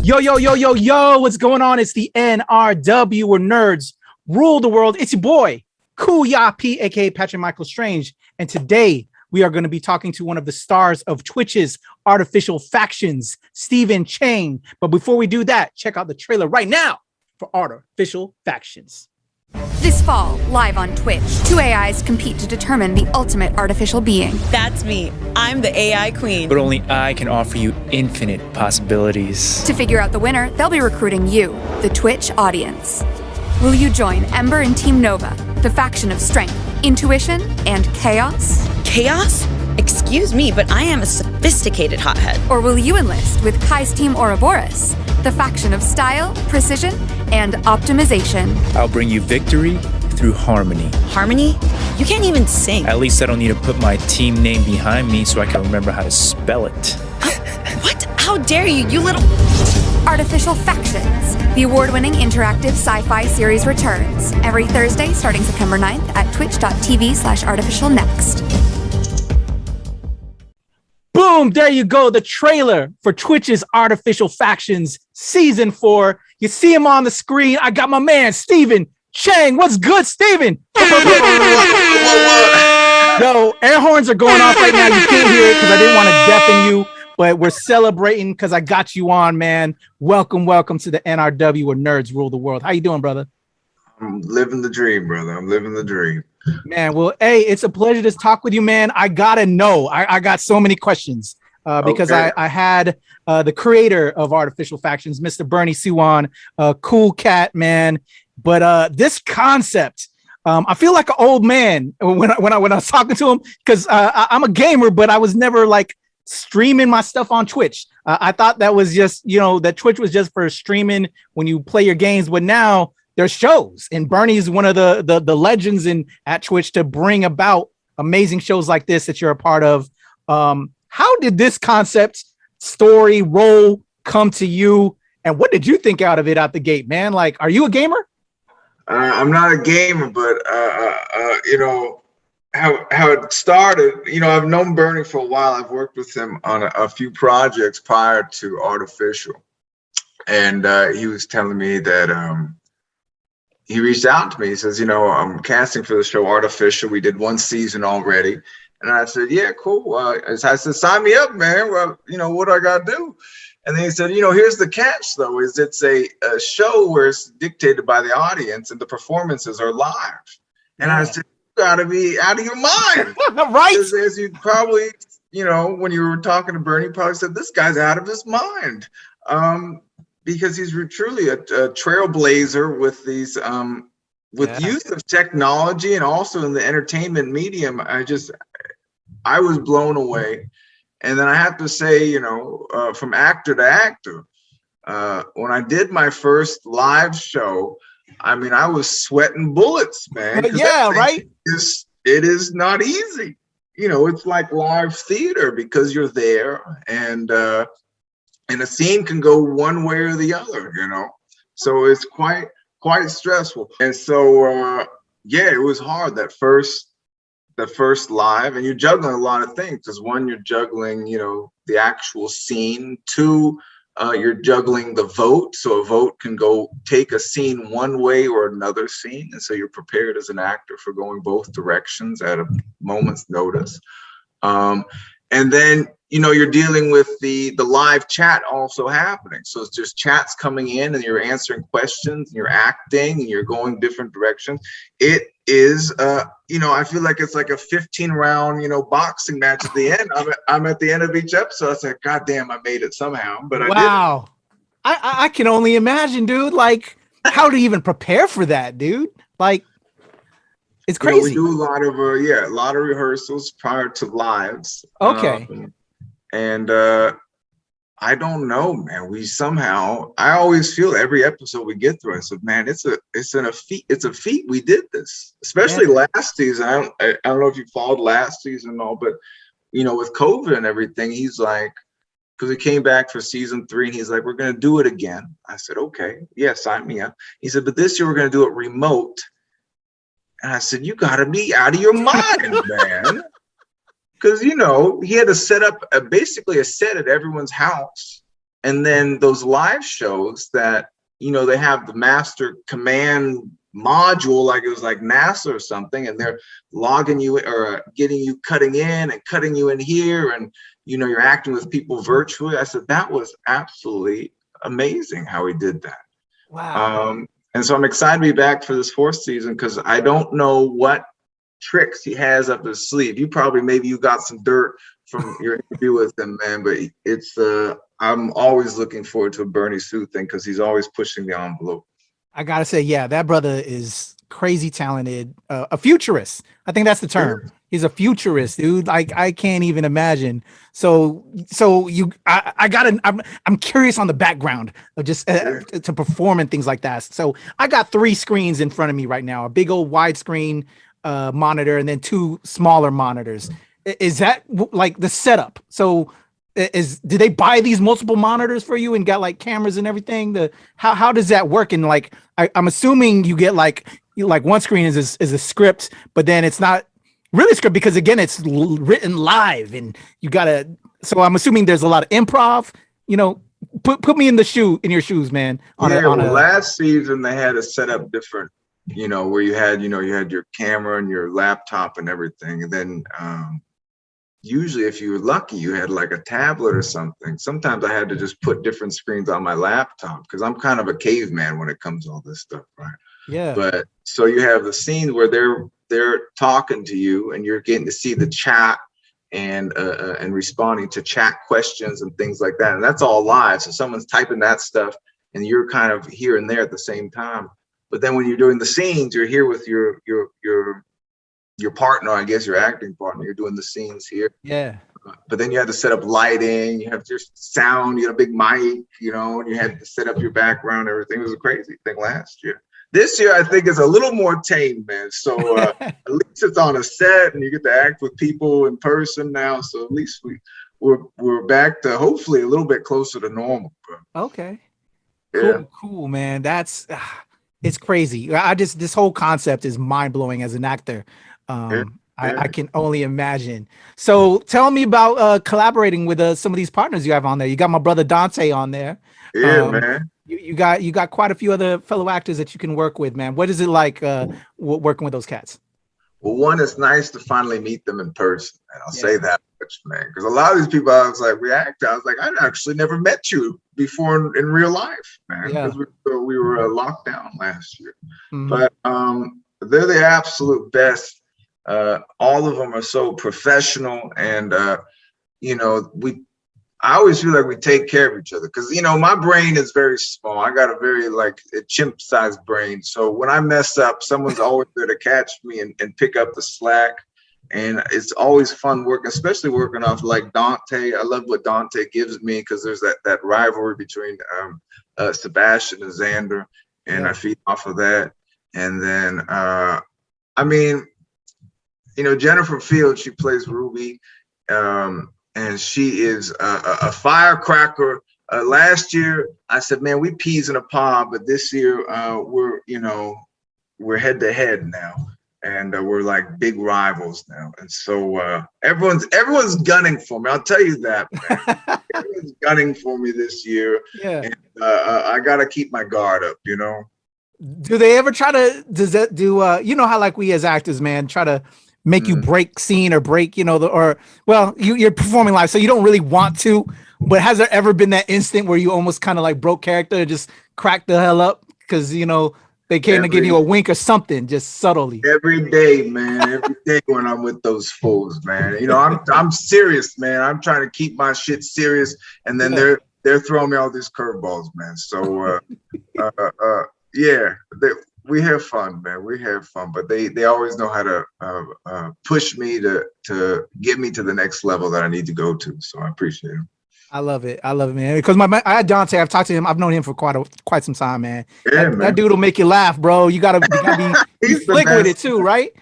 Yo, yo, yo, yo, yo, what's going on? It's the NRW, where nerds rule the world. It's your boy, Kuya P, aka Patrick Michael Strange. And today we are going to be talking to one of the stars of Twitch's artificial factions, Stephen Chang. But before we do that, check out the trailer right now for Artificial Factions. This fall, live on Twitch, two AIs compete to determine the ultimate artificial being. That's me. I'm the AI queen. But only I can offer you infinite possibilities. To figure out the winner, they'll be recruiting you, the Twitch audience. Will you join Ember and Team Nova, the faction of strength, intuition, and chaos? Chaos? Excuse me, but I am a sophisticated hothead. Or will you enlist with Kai's Team Ouroboros, the faction of style, precision, and optimization? I'll bring you victory through harmony. Harmony? You can't even sing. At least I don't need to put my team name behind me so I can remember how to spell it. What? How dare you, you little... Artificial Factions, the award-winning interactive sci-fi series returns every Thursday starting September 9th at twitch.tv/artificialnext. Boom, there you go. The trailer for Twitch's Artificial Factions Season 4. You see him on the screen. I got my man, Stephen Chang. What's good, Stephen? Yo, air horns are going off right now. You can't hear it because I didn't want to deafen you, but we're celebrating because I got you on, man. Welcome to the NRW, where nerds rule the world. How you doing, brother? I'm living the dream, brother. I'm living the dream. Man, well, hey, it's a pleasure to talk with you, man. I gotta know. I got so many questions because Okay. I had the creator of Artificial Factions, Mr. Bernie Siwan, cool cat, man. But this concept, I feel like an old man when I was talking to him because I'm a gamer, but I was never like streaming my stuff on Twitch. I thought that was just, that Twitch was just for streaming when you play your games, but now there's shows, and Bernie's one of the legends at Twitch to bring about amazing shows like this that you're a part of. How did this concept, story, role come to you, and what did you think out of it out the gate, man? Like, are you a gamer? I'm not a gamer, but how it started. I've known Bernie for a while. I've worked with him on a few projects prior to Artificial, and he was telling me that he reached out to me. He says, I'm casting for the show Artificial. We did one season already. And I said, yeah, cool. I said, sign me up, man. Well, what do I got to do? And then he said, here's the catch, though, is it's a show where it's dictated by the audience and the performances are live. And I said, you got to be out of your mind. Right? As you probably, when you were talking to Bernie, you probably said, this guy's out of his mind. Because he's truly a trailblazer with these use of technology and also in the entertainment medium. I was blown away. And then I have to say, from actor to actor, when I did my first live show, I was sweating bullets, man. Yeah, right. It is not easy. It's like live theater because you're there and a scene can go one way or the other, so it's quite stressful. And so it was hard the first live, and you're juggling a lot of things, because one, you're juggling the actual scene. Two, you're juggling the vote, so a vote can go take a scene one way or another scene, and so you're prepared as an actor for going both directions at a moment's notice. And then you're dealing with the live chat also happening. So it's just chats coming in and you're answering questions and you're acting and you're going different directions. It is, I feel like it's like a 15-round, boxing match at the end. I'm at the end of each episode. I said, God damn, I made it somehow. But wow. I can only imagine, dude. Like, how to even prepare for that, dude? Like, it's crazy. We do a lot of rehearsals prior to lives. Okay. And I don't know, man. I always feel every episode we get through, I said, man, it's a feat. We did this, especially last season. I don't know if you followed last season and all, but with COVID and everything, he's like, because he came back for season 3 and he's like, we're gonna do it again. I said, okay, yeah, sign me up. He said, but this year we're gonna do it remote. And I said, you gotta be out of your mind, man. Because, he had to set up basically a set at everyone's house And then those live shows that, they have the master command module, like it was like NASA or something, and they're logging you or getting you cutting in and cutting you in here, and you're acting with people virtually. I said that was absolutely amazing how he did that. Wow. And so I'm excited to be back for this 4th season, because I don't know what tricks he has up his sleeve. Maybe you got some dirt from your interview with him, man, but it's I'm always looking forward to a Bernie Sue thing, because he's always pushing the envelope. I gotta say, yeah, that brother is crazy talented, a futurist. I think that's the term. Yeah. He's a futurist, dude. Like, I can't even imagine. So I'm curious on the background of just to perform and things like that. So I got 3 screens in front of me right now, a big old widescreen monitor, and then 2 smaller monitors. Is that like the setup? So did they buy these multiple monitors for you and got like cameras and everything? How does that work? And like, I'm assuming you get like one screen is a script, but then it's not really script, because again, it's written live and you gotta, so I'm assuming there's a lot of improv, put me in your shoes, man. Last season they had it set up different, where you had your camera and your laptop and everything. And then, usually if you were lucky, you had like a tablet or something. Sometimes I had to just put different screens on my laptop, because I'm kind of a caveman when it comes to all this stuff, right? Yeah. But so you have the scene where they're talking to you, and you're getting to see the chat and responding to chat questions and things like that. And that's all live. So someone's typing that stuff, and you're kind of here and there at the same time. But then when you're doing the scenes, you're here with your partner, I guess your acting partner. You're doing the scenes here. Yeah. But then you had to set up lighting, you have just sound, you had a big mic, and you had to set up your background, everything. It was a crazy thing last year. This year, I think, is a little more tame, man. So at least it's on a set, and you get to act with people in person now. So at least we're back to hopefully a little bit closer to normal, bro. Okay. Yeah. Cool, man. That's it's crazy. This whole concept is mind blowing as an actor. I can only imagine. So tell me about collaborating with some of these partners you have on there. You got my brother Dante on there. Yeah, man. You got quite a few other fellow actors that you can work with, man. What is it like working with those cats? Well, one, it's nice to finally meet them in person, and I'll say that much, man. Because a lot of these people, I was like, I was like, I actually never met you before in real life, man. Because we were locked down last year. Mm-hmm. But they're the absolute best. All of them are so professional, and I always feel like we take care of each other, because my brain is very small. I got a very a chimp-sized brain, so when I mess up, someone's always there to catch me and pick up the slack. And it's always fun working, especially working off like Dante. I love what Dante gives me, because there's that rivalry between Sebastian and Xander, and I feed off of that. And then Jennifer Fields, she plays Ruby, and she is a firecracker. Last year, I said, man, we peas in a pod, but this year we're head to head now, and we're like big rivals now. And so everyone's gunning for me. I'll tell you that, man. Everyone's gunning for me this year. Yeah. And I gotta keep my guard up, Do they ever try to? Does that do? How like we as actors, man, try to make you break scene or break, you're performing live, so you don't really want to, but has there ever been that instant where you almost kind of like broke character and just cracked the hell up because they came to give you a wink or something, just subtly? Every day, man. Every day when I'm with those fools, man. I'm serious, man. I'm trying to keep my shit serious, and then they're throwing me all these curveballs, man. So we have fun, man. We have fun, but they always know how to push me to get me to the next level that I need to go to. So I appreciate it. I love it, man. Because I had Dante. I've talked to him. I've known him for quite some time, man. Yeah, that dude will make you laugh, bro. You gotta be slick with it too, right?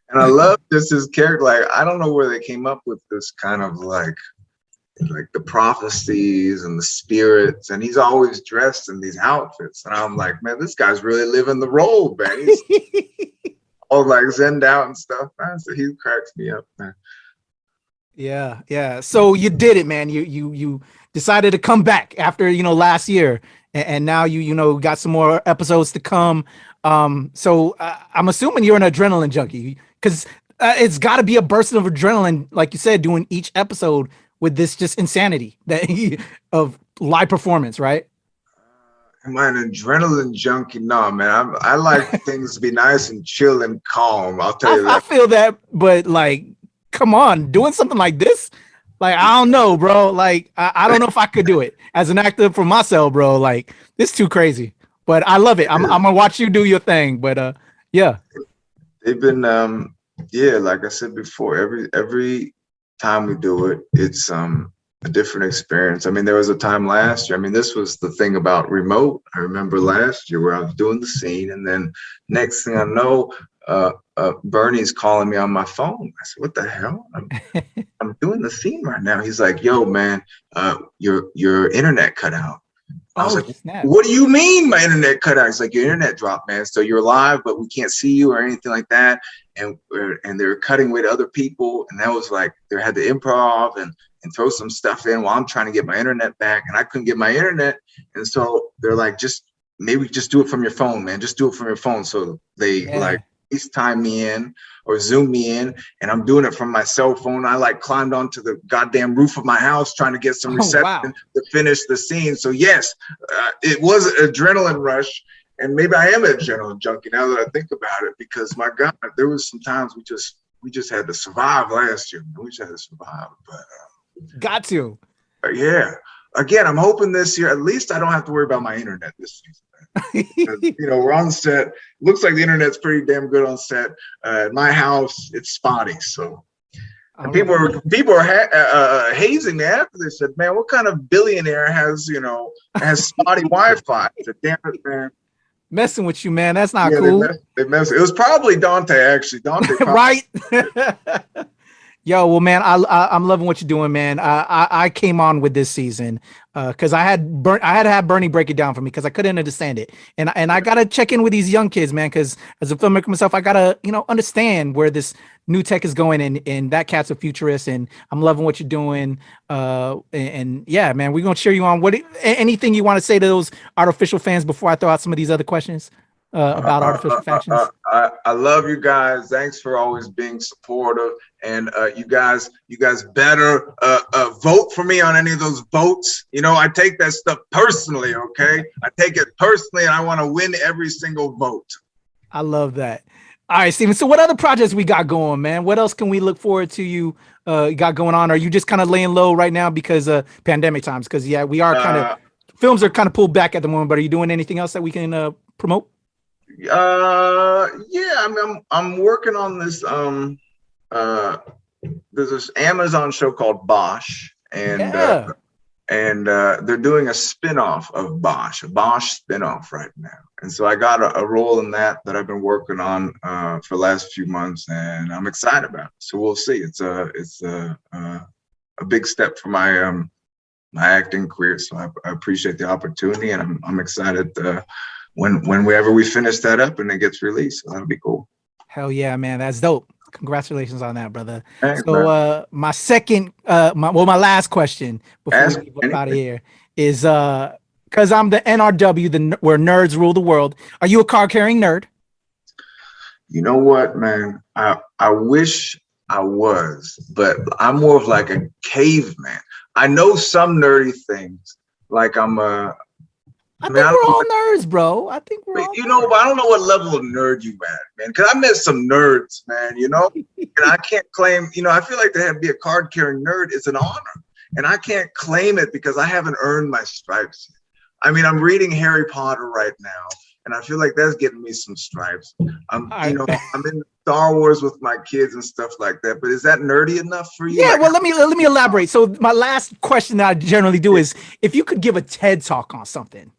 And I love just his character. Like, I don't know where they came up with this kind of like the prophecies and the spirits, and he's always dressed in these outfits, and I'm like, man, this guy's really living the role, man. He's all like zenned out and stuff, man. So he cracks me up, man. Yeah. So you did it, man. You decided to come back after, last year. And now you got some more episodes to come. So I'm assuming you're an adrenaline junkie because it's got to be a burst of adrenaline, like you said, doing each episode with this just insanity of live performance, right? Am I an adrenaline junkie? No, man. I like things to be nice and chill and calm. I'll tell you that. I feel that, but like, come on, doing something like this, like, I don't know, bro. Like, I don't know if I could do it as an actor for myself, bro. Like, this is too crazy, but I love it. I'm gonna watch you do your thing, but yeah. They've been, like I said before, every time we do it, it's a different experience. I mean, there was a time last year. I mean, this was the thing about remote. I remember last year where I was doing the scene, and then next thing I know, Bernie's calling me on my phone. I said, "What the hell? I'm doing the scene right now." He's like, "Yo, man, your internet cut out." I was like, snap. "What do you mean my internet cut out?" He's like, "Your internet dropped, man. So you're live, but we can't see you or anything like that." And they're cutting with other people, and that was like they had to improv and throw some stuff in while I'm trying to get my internet back, and I couldn't get my internet. And so they're like, maybe just do it from your phone, man. Just do it from your phone. So they like FaceTime me in or Zoom me in, and I'm doing it from my cell phone. I like climbed onto the goddamn roof of my house trying to get some reception to finish the scene. So yes, it was an adrenaline rush, and maybe I am an adrenaline junkie now that I think about it, because my God, there was some times we just had to survive last year. We just had to survive, but got to. Yeah. Again, I'm hoping this year, at least I don't have to worry about my internet this season. We're on set. Looks like the internet's pretty damn good on set. At my house, it's spotty. So and people are hazing me after. They said, "Man, what kind of billionaire has spotty Wi-Fi?" I said, "Damn it, man." Messing with you, man. That's not cool. They messed. It was probably Dante, actually. Dante, right? Yo, well, man, I'm loving what you're doing, man. I came on with this season because I had to have Bernie break it down for me because I couldn't understand it, and I gotta check in with these young kids, man. Because as a filmmaker myself, I gotta understand where this new tech is going, and that cat's a futurist, and I'm loving what you're doing. And yeah, man, we're gonna cheer you on. Anything you want to say to those artificial fans before I throw out some of these other questions about artificial factions? I love you guys. Thanks for always being supportive. And you guys better vote for me on any of those votes. I take that stuff personally, okay? I take it personally, and I want to win every single vote. I love that. All right, Steven. So what other projects we got going, man? What else can we look forward to you got going on? Are you just kind of laying low right now because of pandemic times? Because, yeah, we are kind of films are kind of pulled back at the moment, but are you doing anything else that we can promote? Yeah, I'm working on this. There's this Amazon show called Bosch, and they're doing a spinoff of Bosch, a Bosch spinoff right now. And so I got a role in that I've been working on for the last few months, and I'm excited about it. So we'll see. It's a big step for my acting career. So I appreciate the opportunity, and I'm excited whenever we finish that up and it gets released. So that'll be cool. Hell yeah, man. That's dope. Congratulations on that, brother. Thanks, so my second my last question before we get out of here is because I'm the NRW, where nerds rule the world. Are you a card carrying nerd? You know what, man? I wish I was, but I'm more of like a caveman. I know some nerdy things, like I think we're all nerds, bro. I think we're all but I don't know what level of nerd you at, man. Because I met some nerds, man, and I can't claim, I feel like to be a card carrying nerd is an honor. And I can't claim it because I haven't earned my stripes. I mean, I'm reading Harry Potter right now, and I feel like that's getting me some stripes. I'm in Star Wars with my kids and stuff like that. But is that nerdy enough for you? Yeah, well, let me elaborate. So my last question that I generally do is, if you could give a TED talk on something,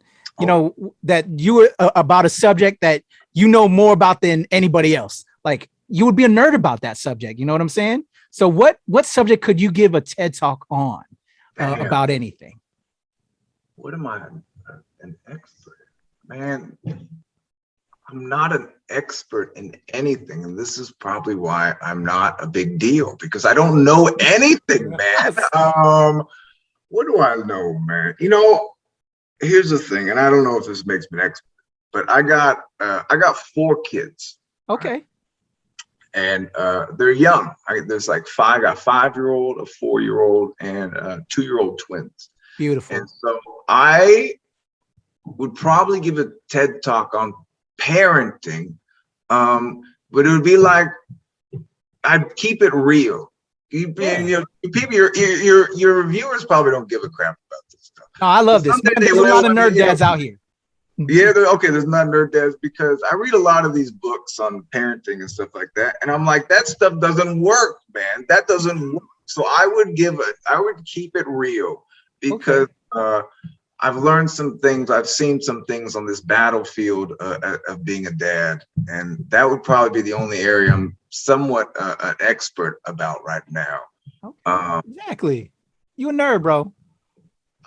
that you about a subject that you know more about than anybody else, like you would be a nerd about that subject. You know what I'm saying? So what subject could you give a TED talk on about anything? What am I, an expert? Man, I'm not an expert in anything. And this is probably why I'm not a big deal, because I don't know anything, man. What do I know, man? You know, here's the thing, and I don't know if this makes me an expert, but I got 4 kids. Okay. And they're young. There's like five. I got 5-year-old, a 4-year-old, and 2-year-old twins. Beautiful. And so I would probably give a TED talk on parenting, but it would be like I'd keep it real. People, your viewers probably don't give a crap about this stuff. No, I love this. Man, there's a lot of nerd dads out here. Yeah, there's not nerd dads because I read a lot of these books on parenting and stuff like that, and I'm like, that stuff doesn't work, man. That doesn't work. So I would keep it real because I've learned some things. I've seen some things on this battlefield of being a dad, and that would probably be the only area I'm somewhat an expert about right now. Okay. Exactly. You a nerd, bro.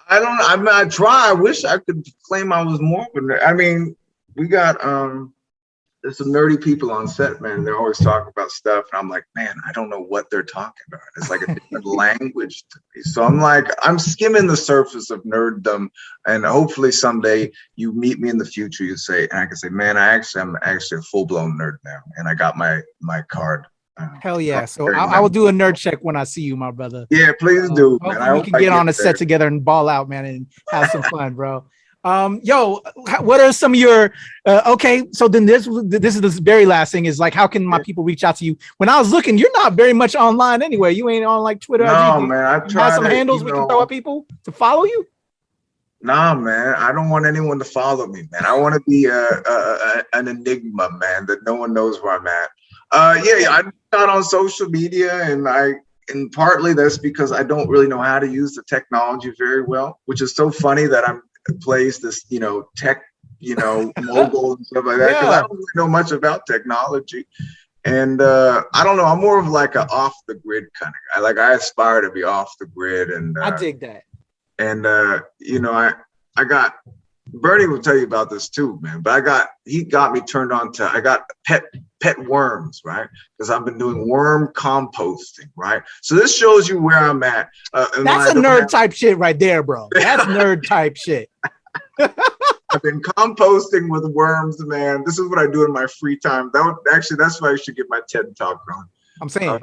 I try. I wish I could claim I was more of a nerd. I mean, we got there's some nerdy people on set, man. They're always talking about stuff, and I'm like, man, I don't know what they're talking about. It's like a different language to me. So I'm like, I'm skimming the surface of nerddom, and hopefully someday you meet me in the future. You say, and I can say, man, I'm actually a full blown nerd now, and I got my card. Hell yeah. So I will do a nerd check when I see you, my brother. Yeah, please do. Hopefully we can get on a set together and ball out, man, and have some fun, bro. Yo, what are some of your okay, so then this is the very last thing is like, how can my people reach out to you? When I was looking, you're not very much online anyway. You ain't on like Twitter. No, man. I tried some handles we can throw at people to follow you. Nah, man, I don't want anyone to follow me, man. I want to be an enigma, man, that no one knows where I'm at. I'm not on social media, and partly that's because I don't really know how to use the technology very well, which is so funny that I'm plays this, tech, mogul and stuff like that, because I don't really know much about technology. And I don't know, I'm more of like an off the grid kind of guy. Like I aspire to be off the grid, and I dig that. And I got Bernie will tell you about this too, man. But he got me turned on to, I got pet worms, right? Because I've been doing worm composting, right? So this shows you where I'm at. That's a nerd type shit right there, bro. That's nerd type shit. I've been composting with worms, man. This is what I do in my free time. That's why I should get my TED talk on. I'm saying.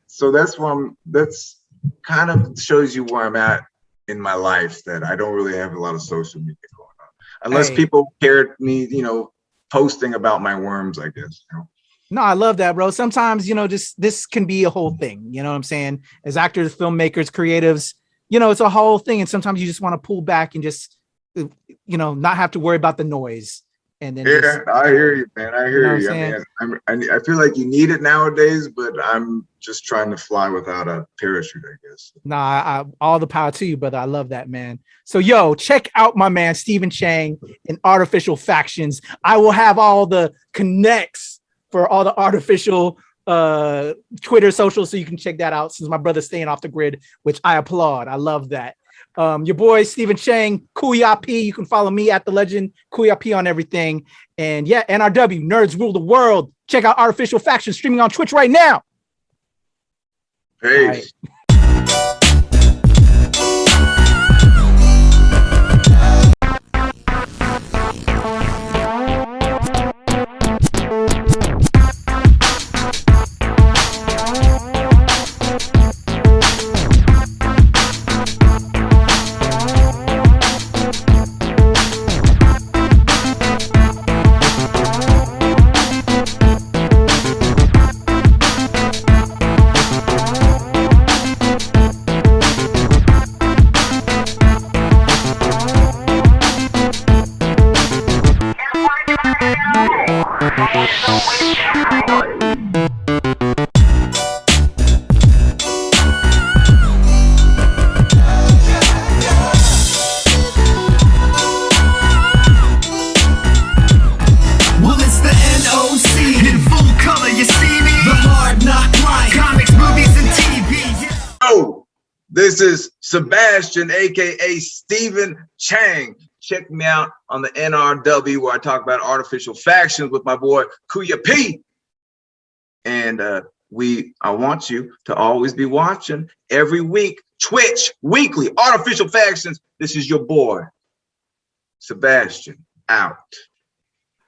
So that's kind of shows you where I'm at in my life, that I don't really have a lot of social media going on. Unless people care me, posting about my worms, I guess. No, I love that, bro. Sometimes, just this can be a whole thing. You know what I'm saying? As actors, filmmakers, creatives, it's a whole thing. And sometimes you just want to pull back and just, not have to worry about the noise. And then I hear you, man. I hear you. I feel like you need it nowadays, but I'm just trying to fly without a parachute, I guess. Nah, all the power to you, brother. I love that, man. So, yo, check out my man, Stephen Chang in Artificial Factions. I will have all the connects for all the artificial Twitter, social, so you can check that out, since my brother's staying off the grid, which I applaud. I love that. Your boy, Stephen Chang, Kuya P. You can follow me at the legend Kuya P on everything. And yeah, NRW, Nerds Rule the World. Check out Artificial Factions streaming on Twitch right now. Peace. This is Sebastian, aka Stephen Chang. Check me out on the NRW, where I talk about artificial factions with my boy Kuya P. And I want you to always be watching every week Twitch Weekly, Artificial Factions. This is your boy, Sebastian, out.